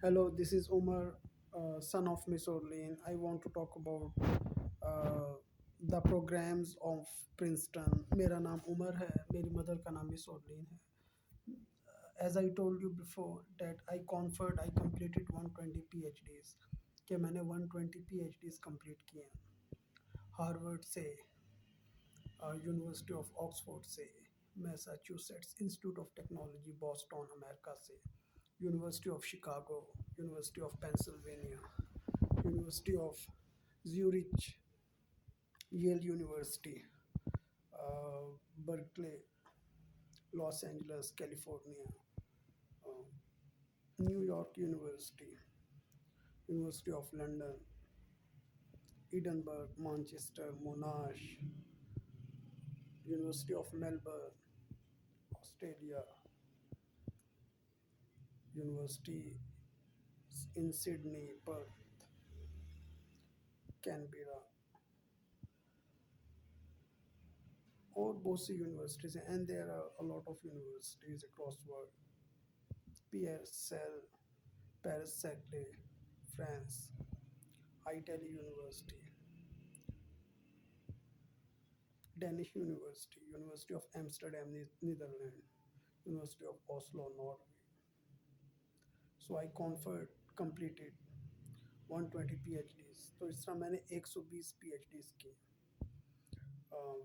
Hello, this is Umar, son of Miss Orlean. I want to talk about the programs of Princeton. मेरा नाम उमर है, मेरी mother का नाम मिस Orlean है. As I told you before that I completed 120 PhDs. कि मैंने 120 PhDs complete किए हैं. हार्वर्ड से, यूनिवर्सिटी ऑफ ऑक्सफोर्ड से, Massachusetts Institute of Technology Boston America से, University of Chicago, University of Pennsylvania, University of Zurich, Yale University, Berkeley, Los Angeles California, New York University, University of London, Edinburgh, Manchester, Monash, University of Melbourne, Australia, University in Sydney, Perth, Canberra, और बहुत सी universities हैं and there are a lot of universities across world. PSL, Paris Saclay, France, ITEL University, Danish University, University of Amsterdam Netherland, university of Oslo Norway. So I conferred completed 120 PhDs. तो इस तरह मैंने 120 PhDs की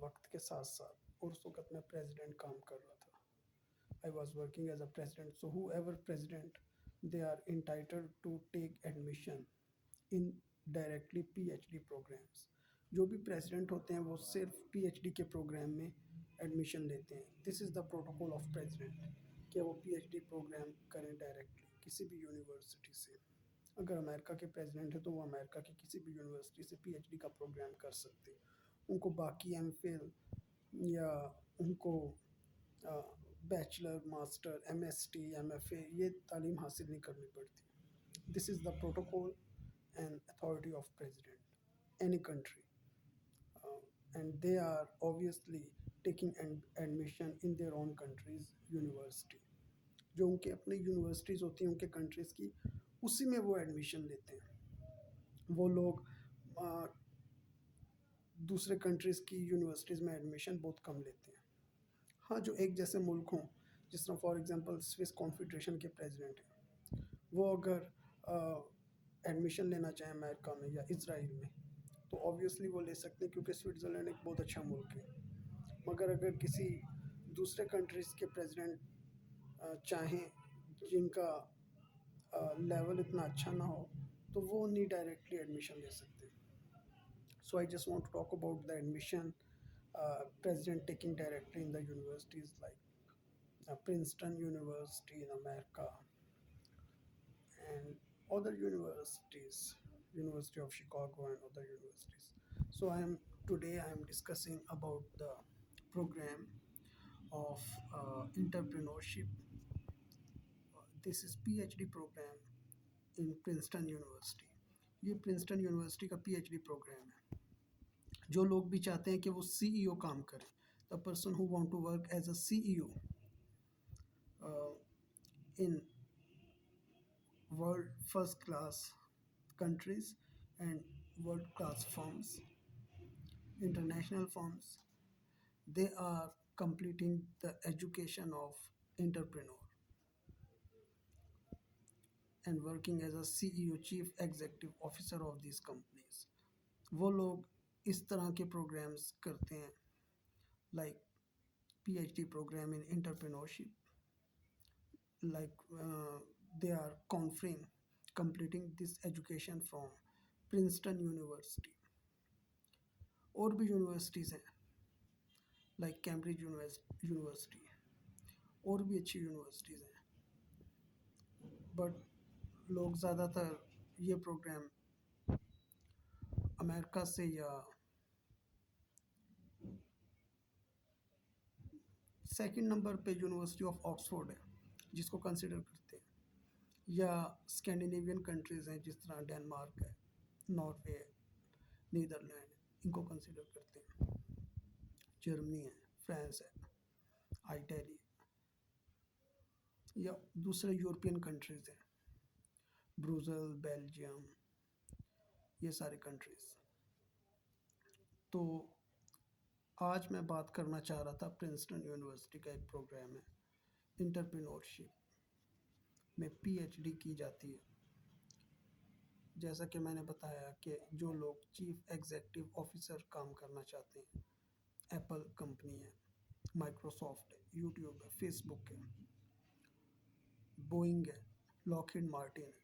वक्त के साथ साथ. और उस वक्त मैं प्रेसिडेंट काम कर रहा था. I was working as a president. So whoever president, they are entitled to take admission in directly PhD programs. जो भी प्रेसिडेंट होते हैं वो सिर्फ PhD के प्रोग्राम में एडमिशन लेते हैं. This is the protocol of president कि वो PhD प्रोग्राम करें डायरेक्टली किसी भी यूनिवर्सिटी से. अगर अमेरिका के प्रेसिडेंट है तो वो अमेरिका की किसी भी यूनिवर्सिटी से PhD का प्रोग्राम कर सकते हैं. उनको बाकी MPhil या उनको बैचलर, मास्टर, MST, MFA ये तालीम हासिल नहीं करनी पड़ती. This is the protocol and authority of president any country, and they are obviously taking admission in their own countries university. जो उनके अपने यूनिवर्सिटीज़ होती हैं उनके कंट्रीज़ की, उसी में वो एडमिशन लेते हैं. वो लोग दूसरे कंट्रीज़ की यूनिवर्सिटीज़ में एडमिशन बहुत कम लेते हैं. हाँ, जो एक जैसे मुल्क हों, जिस तरह फॉर एग्जांपल स्विस कॉन्फेडरेशन के प्रेसिडेंट हैं, वो अगर एडमिशन लेना चाहें अमेरिका में या इजराइल में तो ऑब्वियसली वो ले सकते हैं क्योंकि स्विट्ज़रलैंड एक बहुत अच्छा मुल्क है. मगर अगर किसी दूसरे कंट्रीज़ के प्रेसिडेंट चाहें जिनका लेवल इतना अच्छा ना हो तो वो नहीं डायरेक्टली एडमिशन ले सकते. So I just want to talk about the admission president taking directly in the universities like Princeton University in America and other universities, University of Chicago and other universities. So I am discussing about the program of entrepreneurship. This is PhD program in Princeton University. ये Princeton university का PhD programme है. जो लोग भी चाहते हैं कि वो CEO काम करें, the person who want to work as a CEO in world first class countries and world class firms, international firms, they are completing the education of entrepreneur and working as a CEO, chief executive officer of these companies. वो लोग इस तरह के programmes करते हैं like PhD program in entrepreneurship, like they are conferring completing this education from Princeton University. और भी universities हैं लाइक कैम्ब्रिज यूनिवर्सिटी, और भी अच्छी यूनिवर्सिटीज़ हैं. बट लोग ज़्यादातर ये प्रोग्राम अमेरिका से या सेकंड नंबर पे यूनिवर्सिटी ऑफ ऑक्सफोर्ड है जिसको कंसिडर करते हैं, या स्कैंडिनेवियन कंट्रीज़ हैं जिस तरह डेनमार्क है, नॉर्वे है, नीदरलैंड, इनको कंसिडर करते हैं. जर्मनी है, फ्रांस है, इटली या दूसरे यूरोपियन कंट्रीज़ हैं. ब्रुज़ल, बेल्जियम, ये सारी कंट्रीज़। तो आज मैं बात करना चाह रहा था, प्रिंसटन यूनिवर्सिटी का एक प्रोग्राम है एंटरप्रेन्योरशिप में पीएचडी की जाती है। जैसा कि मैंने बताया कि जो लोग चीफ एग्जीक्यूटिव ऑफिसर काम करना चाहते हैं, एप्पल कंपनी है, माइक्रोसॉफ्ट है, यूट्यूब है, फेसबुक है, बोइंग है, लॉकहीड मार्टिन है,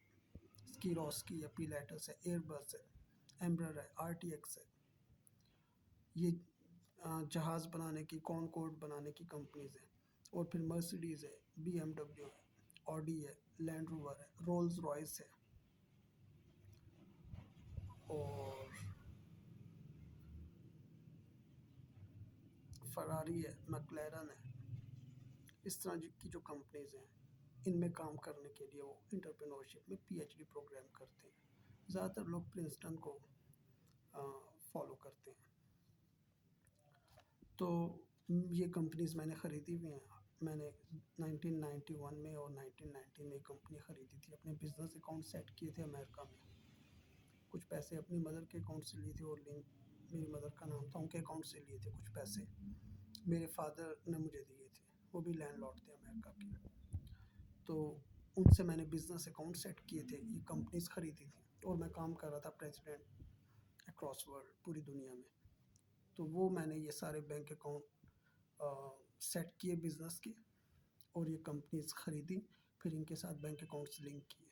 स्किरोस्की है, पिलेटस है, एयरबस है, एम्ब्रर है, आरटीएक्स है, ये जहाज़ बनाने की, कॉनकॉर्ड बनाने की कंपनीज हैं। और फिर मर्सिडीज़ है, बीएमडब्ल्यू है, ऑडी है, लैंड रोवर है, रोल्स रॉयस है, और फरारी है, मैक्लेरन है। इस तरह की जो कंपनीज हैं, इनमें काम करने के लिए वो इंटरप्रेन्योरशिप में पीएचडी प्रोग्राम करते हैं। ज़्यादातर लोग प्रिंसटन को फॉलो करते हैं। तो ये कंपनीज मैंने ख़रीदी हुई हैं। मैंने 1991 में और 1990 में कंपनी ख़रीदी थी। अपने बिजनेस अकाउंट सेट किए थे अमेरिका में। कुछ पैसे अपनी मदर के अकाउंट से लिए थे और मेरी मदर का नाम था, उनके अकाउंट से लिए थे कुछ पैसे। मेरे फादर ने मुझे दिए थे, वो भी लैंडलॉर्ड थे अमेरिका के। तो उनसे मैंने बिजनेस अकाउंट सेट किए थे, ये कंपनीज ख़रीदी थी, और मैं काम कर रहा था प्रेसिडेंट अक्रॉस वर्ल्ड, पूरी दुनिया में। तो वो मैंने ये सारे बैंक अकाउंट सेट किए बिज़नेस के, और ये कंपनीज ख़रीदी, फिर इनके साथ बैंक अकाउंट्स लिंक किए।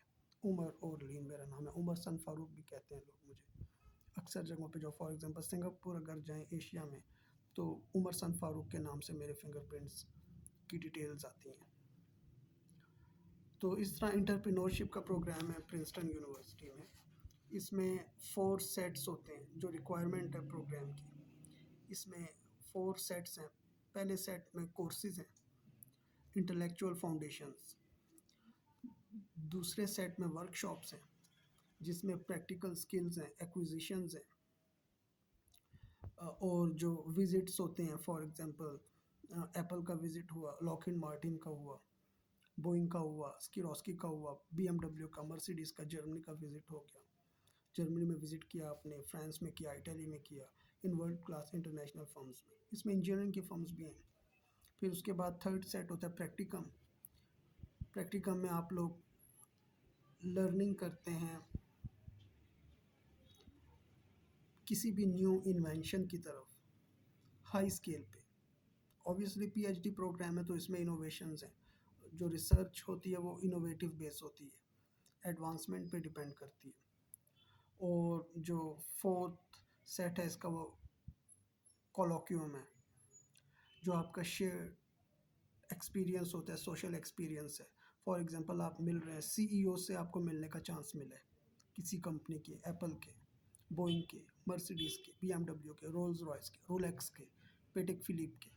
उमर और लीन मेरा नाम है, उमर सन फारूक भी कहते हैं लोग मुझे। अक्सर जगहों पे, जो फॉर एग्जांपल सिंगापुर अगर जाएं एशिया में, तो उमर सन फारूक के नाम से मेरे फिंगरप्रिंट्स की डिटेल्स आती हैं। तो इस तरह इंटरप्रेन्योरशिप का प्रोग्राम है प्रिंसटन यूनिवर्सिटी में। इसमें 4 सेट्स होते हैं जो रिक्वायरमेंट है प्रोग्राम की। इसमें 4 सेट्स हैं। पहले सेट में कोर्सेज हैं, इंटेलेक्चुअल फाउंडेशंस। दूसरे सेट में वर्कशॉप्स हैं जिसमें प्रैक्टिकल स्किल्स हैं, एक्विजिशंस हैं, और जो विजिट्स होते हैं, फॉर एग्जांपल एप्पल का विजिट हुआ, लॉकहीड मार्टिन का हुआ, बोइंग का हुआ, स्किरोस्की का हुआ, बीएमडब्ल्यू का, मर्सिडीज़ का, जर्मनी का विजिट हो गया। जर्मनी में विजिट किया आपने, फ्रांस में किया, इटली में किया, in world class international firms में। इसमें इंजीनियरिंग की फर्म्स भी हैं। फिर उसके बाद थर्ड सेट होता है प्रैक्टिकम। प्रैक्टिकम में आप लोग लर्निंग करते हैं किसी भी न्यू इन्वेंशन की तरफ, हाई स्केल पे। ऑब्वियसली पीएचडी प्रोग्राम है तो इसमें इनोवेशंस हैं। जो रिसर्च होती है वो इनोवेटिव बेस होती है, एडवांसमेंट पे डिपेंड करती है। और जो फोर्थ सेट है इसका, वो कोलोक्यूम है, जो आपका शेयर एक्सपीरियंस होता है, सोशल एक्सपीरियंस है। फॉर एग्जांपल आप मिल रहे हैं सीईओ से, आपको मिलने का चांस मिला है किसी कंपनी के, एप्पल के, बोइंग के, मर्सिडीज़ के, बीएमडब्ल्यू के, रोल्स रॉयस के, रोलेक्स के, पेटेक फिलिप के,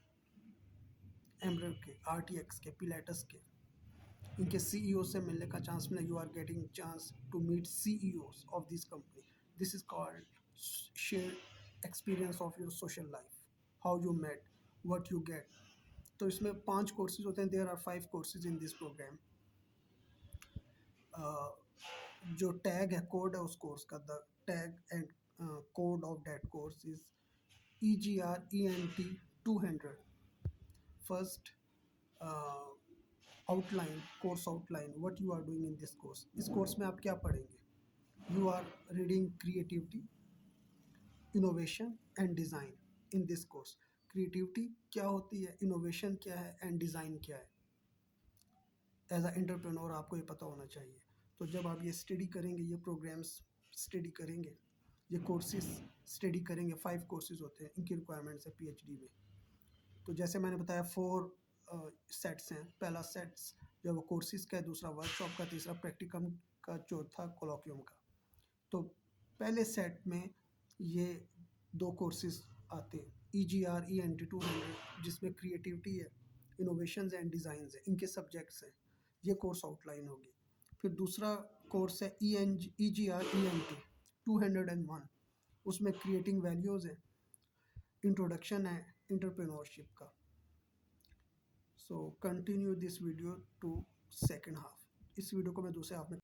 एम्ब्रर के, आरटीएक्स के, पिलेटस के, इनके सीईओ से मिलने का चांस मिला। You are getting chance to meet CEOs of this company. This is called share experience of your social life, how you met, what you get. तो इसमें 5 कोर्सेज होते हैं। There are 5 courses in this program. जो tag है, code है उस course का, the tag and code of that course is EGRENT 200। First outline, course outline, what you are doing in this course. इस कोर्स में आप क्या पढ़ेंगे? You are reading creativity, innovation and design in this course. Creativity क्या होती है, innovation क्या है, एंड डिज़ाइन क्या है। एज अ एंटरप्रेन्योर आपको ये पता होना चाहिए। तो जब आप ये स्टडी करेंगे, ये प्रोग्राम्स स्टडी करेंगे, ये कोर्सेज स्टडी करेंगे, 5 कोर्सेज होते हैं, इनकी रिक्वायरमेंट्स है पीएचडी में। तो जैसे मैंने बताया 4 सेट्स हैं। पहला सेट्स जो वो कोर्सेज का है, दूसरा वर्कशॉप का, तीसरा प्रैक्टिकम का, चौथा कोलोक्यूम का। तो पहले सेट में ये 2 कोर्सेज आते हैं, EGRENT 200, जिसमें क्रिएटिविटी है, इनोवेशंस एंड डिज़ाइंस है, इनके सब्जेक्ट्स हैं। ये कोर्स आउटलाइन होगी। फिर दूसरा कोर्स है EGRENT 201, उसमें क्रिएटिंग वैल्यूज़ है, इंट्रोडक्शन है इंटरप्रेन्योरशिप का। So continue this video to second half. इस वीडियो को मैं दूसरे हाफ में